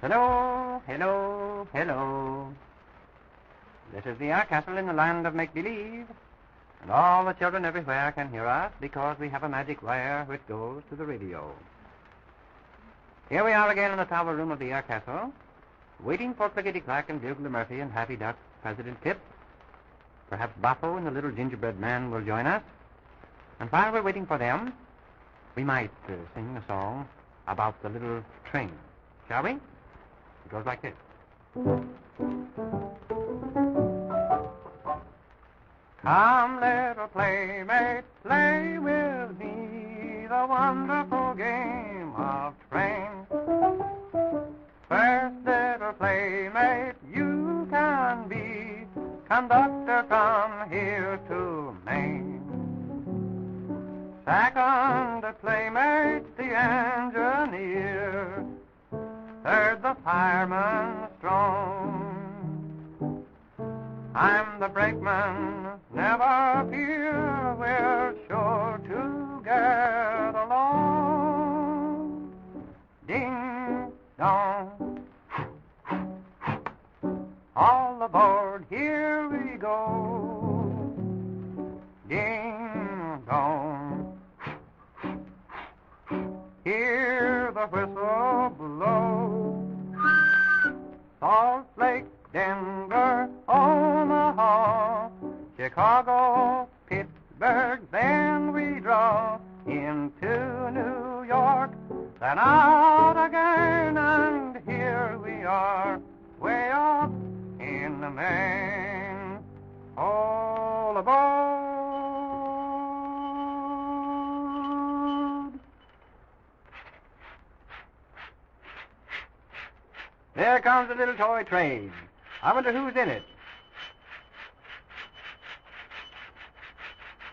Hello, hello, hello. This is the Air Castle in the land of make-believe, and all the children everywhere can hear us because we have a magic wire which goes to the radio. Here we are again in the tower room of the Air Castle, waiting for Clickety-Clack and Bugler Murphy and Happy Duck, President Pip. Perhaps Boppo and the little gingerbread man will join us. And while we're waiting for them, we might sing a song about the little train. Shall we? It goes like this. Come, little playmate, play with me the wonderful game of train. First, little playmate, you can be conductor from here to Maine. Second, playmate, the engineer. Third, the fireman strong. I'm the brakeman, never fear, we're sure to get along. Ding dong. All aboard, here we go. Ding dong. Hear the whistle blow. Salt Lake, Denver, Omaha, Chicago, Pittsburgh, then we draw into New York, then out again, and here we are, way up in Maine. All aboard! There comes the little toy train. I wonder who's in it.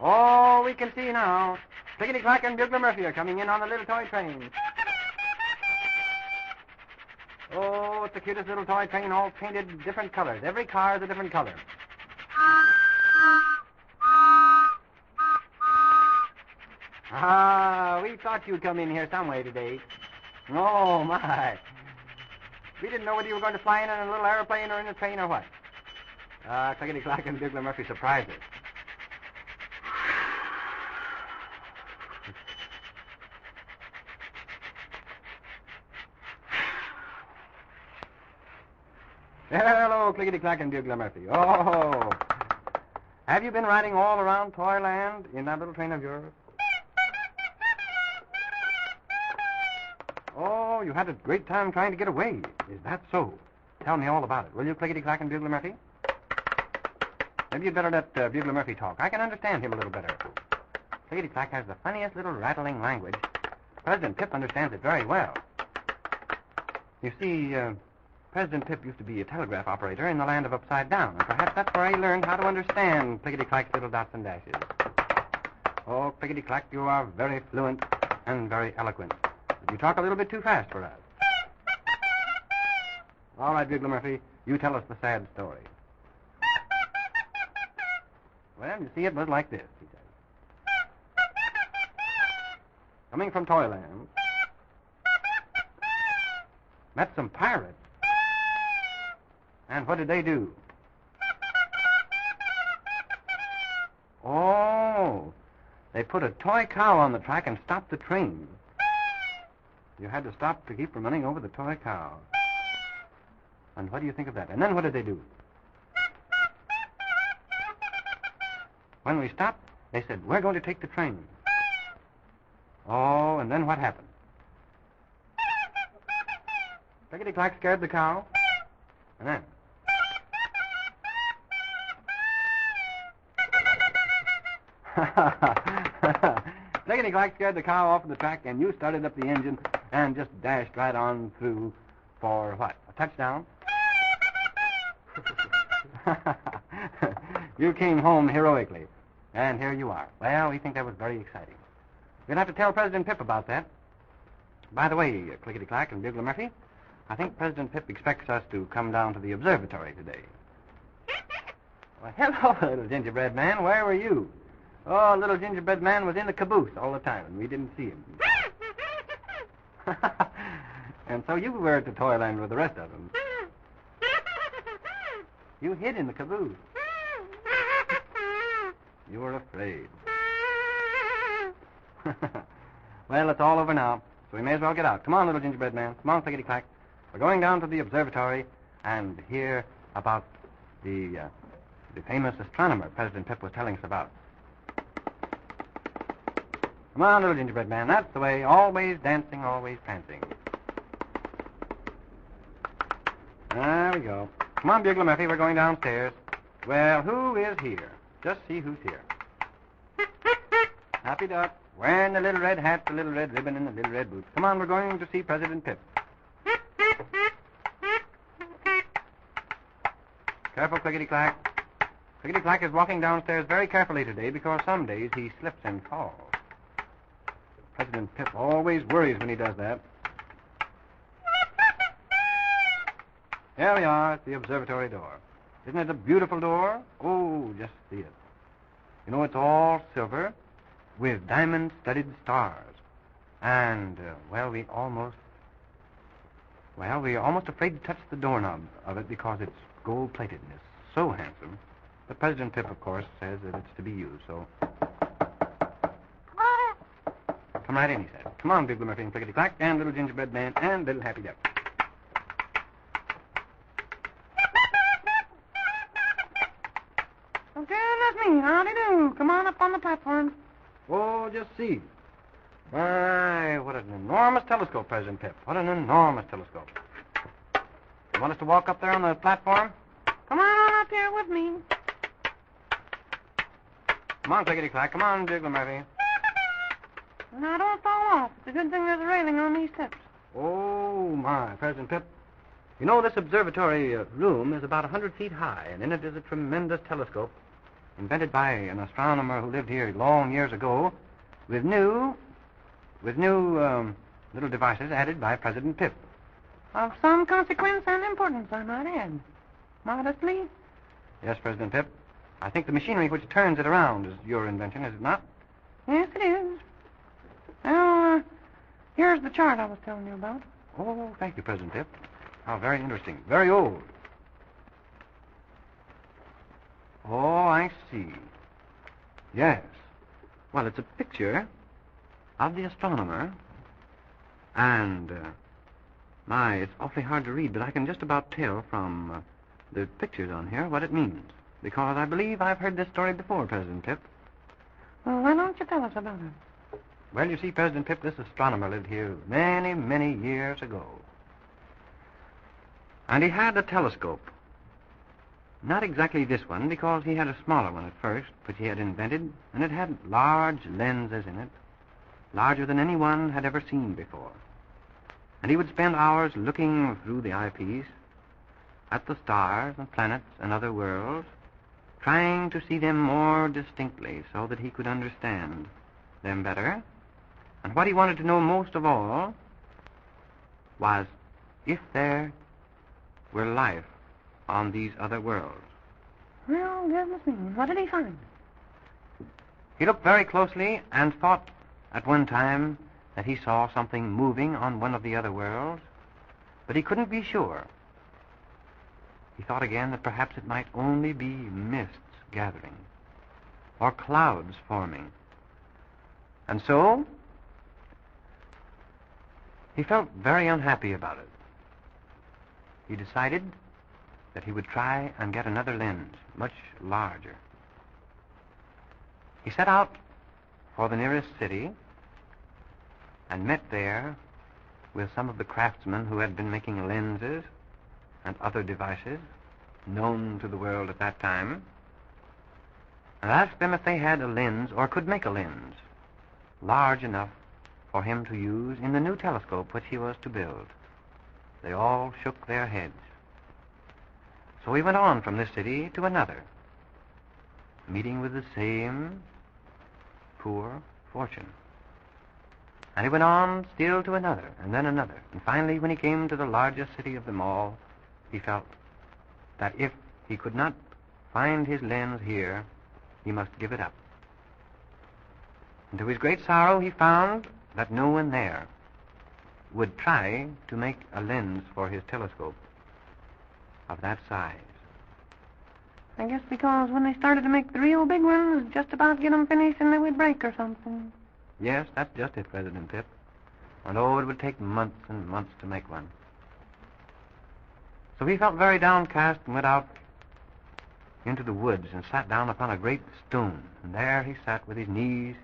Oh, we can see now. Clickety-Clack and Bugler Murphy are coming in on the little toy train. Oh, it's the cutest little toy train, all painted different colors. Every car is a different color. Ah, we thought you'd come in here some way today. Oh, my. We didn't know whether you were going to fly in a little airplane or in a train or what. Clickety-Clack and Bugler Murphy surprised us. Hello, Clickety-Clack and Bugler Murphy. Oh, have you been riding all around Toyland in that little train of yours? Oh, you had a great time trying to get away. Is that so? Tell me all about it, will you, Clickety-Clack and Bugler Murphy? Maybe you'd better let Bugler Murphy talk. I can understand him a little better. Clickety-Clack has the funniest little rattling language. President Pip understands it very well. You see, President Pip used to be a telegraph operator in the land of Upside Down, and perhaps that's where he learned how to understand Clickety-Clack's little dots and dashes. Oh, Clickety-Clack, you are very fluent and very eloquent. But you talk a little bit too fast for us. All right, Bugler Murphy, you tell us the sad story. Well, you see, it was like this, he said. Coming from Toyland, met some pirates. And what did they do? Oh, they put a toy cow on the track and stopped the train. You had to stop to keep from running over the toy cow. And what do you think of that? And then what did they do? When we stopped, they said, we're going to take the train. Oh, and then what happened? Clickety-Clack scared the cow. And then? Clickety-Clack scared the cow off of the track, and you started up the engine and just dashed right on through for what? A touchdown? You came home heroically, and here you are. Well, we think that was very exciting. We'll have to tell President Pip about that. By the way, Clickety-Clack and Bugler Murphy, I think President Pip expects us to come down to the observatory today. Well, hello, little gingerbread man. Where were you? Oh, little gingerbread man was in the caboose all the time, and we didn't see him. And so you were at the Toyland with the rest of them. You hid in the caboose. You were afraid. Well, it's all over now, so we may as well get out. Come on, little gingerbread man. Come on, clickety-clack. We're going down to the observatory and hear about the famous astronomer President Pip was telling us about. Come on, little gingerbread man. That's the way. Always dancing, always prancing. There we go. Come on, Bugler Murphy. We're going downstairs. Well, who is here? Just see who's here. Happy Duck. Wearing the little red hat, the little red ribbon, and the little red boots. Come on, we're going to see President Pip. Careful, Clickety-Clack. Clickety-Clack is walking downstairs very carefully today because some days he slips and falls. President Pip always worries when he does that. Here we are at the observatory door. Isn't it a beautiful door? Oh, just see it. You know, it's all silver with diamond-studded stars. And, we're almost afraid to touch the doorknob of it because it's gold-plated and it's so handsome. But President Pip, of course, says that it's to be used, so... Come right in, he said. Come on, Bugler Murphy and Clickety-Clack, and Little Gingerbread Man, and Little Happy Duck. Okay, that's me. Howdy do. Come on up on the platform. Oh, just see. My, what an enormous telescope, President Pip. What an enormous telescope. You want us to walk up there on the platform? Come on up here with me. Come on, Clickety-Clack. Come on, Bugler Murphy. Now, don't fall off. It's a good thing there's a railing on these steps. Oh, my, President Pip. You know, this observatory room is about 100 feet high, and in it is a tremendous telescope invented by an astronomer who lived here long years ago with new little devices added by President Pip. Of some consequence and importance, I might add. Modestly. Yes, President Pip. I think the machinery which turns it around is your invention, is it not? Yes, it is. Well, here's the chart I was telling you about. Oh, thank you, President Pip. How very interesting. Very old. Oh, I see. Yes. Well, it's a picture of the astronomer. And, it's awfully hard to read, but I can just about tell from the pictures on here what it means. Because I believe I've heard this story before, President Pip. Well, why don't you tell us about it? Well, you see, President Pip, this astronomer lived here many, many years ago. And he had a telescope. Not exactly this one, because he had a smaller one at first, which he had invented, and it had large lenses in it, larger than anyone had ever seen before. And he would spend hours looking through the eyepiece at the stars and planets and other worlds, trying to see them more distinctly so that he could understand them better. And what he wanted to know most of all was if there were life on these other worlds. Well, goodness me, what did he find? He looked very closely and thought at one time that he saw something moving on one of the other worlds, but he couldn't be sure. He thought again that perhaps it might only be mists gathering or clouds forming. And so he felt very unhappy about it. He decided that he would try and get another lens, much larger. He set out for the nearest city and met there with some of the craftsmen who had been making lenses and other devices known to the world at that time, and asked them if they had a lens or could make a lens large enough for him to use in the new telescope which he was to build. They all shook their heads. So he went on from this city to another, meeting with the same poor fortune. And he went on still to another, and then another. And finally, when he came to the largest city of them all, he felt that if he could not find his lens here, he must give it up. And to his great sorrow, he found that no one there would try to make a lens for his telescope of that size. I guess because when they started to make the real big ones, just about get 'em finished and they would break or something. Yes, that's just it, President Pip. And oh, it would take months and months to make one. So he felt very downcast and went out into the woods and sat down upon a great stone. And there he sat with his knees,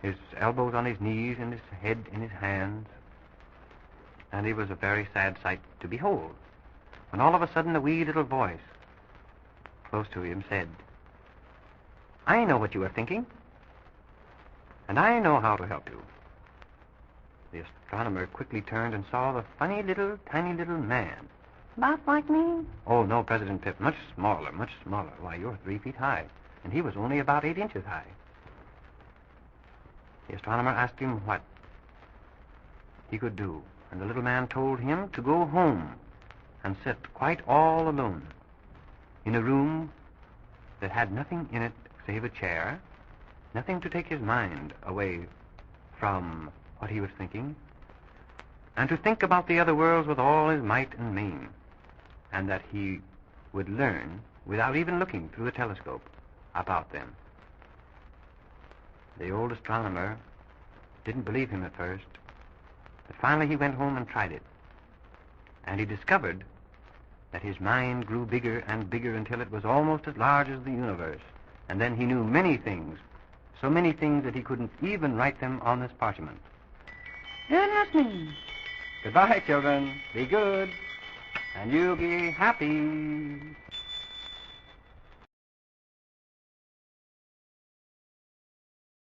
his elbows on his knees and his head in his hands. And he was a very sad sight to behold, when all of a sudden a wee little voice close to him said, "I know what you are thinking, and I know how to help you." The astronomer quickly turned and saw the funny little, tiny little man. About like me? Oh, no, President Pip, much smaller, much smaller. Why, you're 3 feet high, and he was only about 8 inches high. The astronomer asked him what he could do, and the little man told him to go home and sit quite all alone in a room that had nothing in it save a chair, nothing to take his mind away from what he was thinking, and to think about the other worlds with all his might and main, and that he would learn, without even looking through a telescope, about them. The old astronomer didn't believe him at first, but finally he went home and tried it, and he discovered that his mind grew bigger and bigger until it was almost as large as the universe, and then he knew many things, so many things that he couldn't even write them on this parchment. Good listening. Goodbye, children. Be good, and you'll be happy.